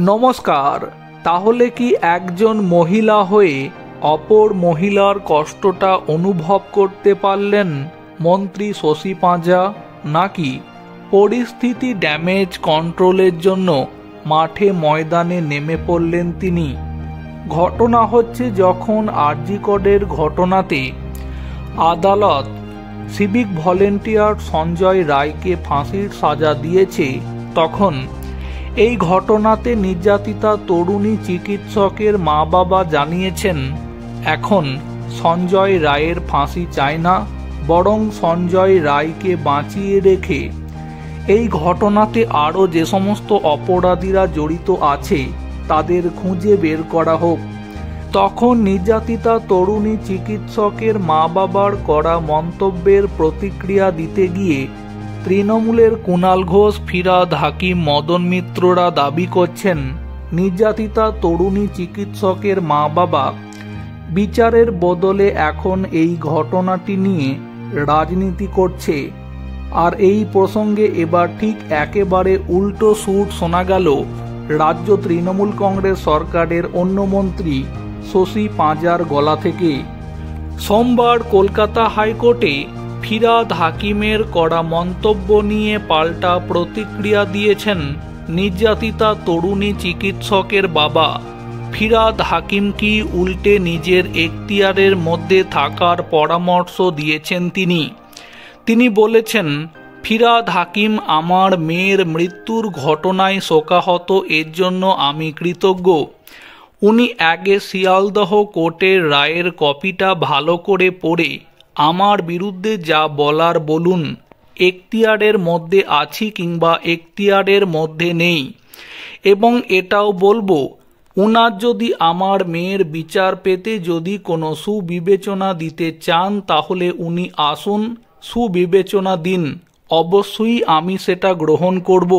নমস্কার। তাহলে কি একজন মহিলা হয়ে অপর মহিলার কষ্টটা অনুভব করতে পারলেন মন্ত্রী শশী পাঁজা, নাকি পরিস্থিতি ড্যামেজ কন্ট্রোলের জন্য মাঠে ময়দানে নেমে পড়লেন তিনি? ঘটনা হচ্ছে, যখন আরজিকরের ঘটনাতে আদালত সিভিক ভলেন্টিয়ার সঞ্জয় রায়কে ফাঁসির সাজা দিয়েছে, তখন এই ঘটনাতে নির্যাতিতা তরুণী চিকিৎসকের মা বাবা জানিয়েছেন এখন সঞ্জয় রায়ের ফাঁসি চায় না, বরং সঞ্জয় রায়কে বাঁচিয়ে রেখে এই ঘটনাতে আরও যে সমস্ত অপরাধীরা জড়িত আছে তাদের খুঁজে বের করা হোক। তখন নির্যাতিতা তরুণী চিকিৎসকের মা বাবার করা মন্তব্যের প্রতিক্রিয়া দিতে গিয়ে তৃণমূলের কুণাল ঘোষ, ফিরহাদ হাকিম, মদন মিত্ররা দাবি করছেন নির্যাতিতা তরুণী চিকিৎসকের মা বাবা বিচারের বদলে এখন এই ঘটনাটি নিয়ে রাজনীতি করছে। আর এই প্রসঙ্গে এবার ঠিক একেবারে উল্টো সুর শোনা গেল রাজ্য তৃণমূল কংগ্রেস সরকারের অন্য মন্ত্রী শশী পাঁজার গলা থেকে। সোমবার কলকাতা হাইকোর্টে ফিরহাদ হাকিমের করা মন্তব্য নিয়ে পাল্টা প্রতিক্রিয়া দিয়েছেন নির্যাতিতা তরুণী চিকিৎসকের বাবা। ফিরহাদ হাকিম কি উল্টে নিজের এখতিয়ারের মধ্যে থাকার পরামর্শ দিয়েছেন তিনি বলেছেন, ফিরহাদ হাকিম আমার মেয়ের মৃত্যুর ঘটনায় শোকাহত, এর জন্য আমি কৃতজ্ঞ। উনি আগে শিয়ালদহ কোর্টের রায়ের কপিটা ভালো করে পড়ে আমার বিরুদ্ধে যা বলার বলুন। এখতিয়ারের মধ্যে আছি কিংবা এখতিয়ারের মধ্যে নেই। এবং এটাও বলবো, উনার যদি আমার মেয়ের বিচার পেতে যদি কোনো সুবিবেচনা দিতে চান তাহলে উনি আসুন, সুবিবেচনা দিন, অবশ্যই আমি সেটা গ্রহণ করব।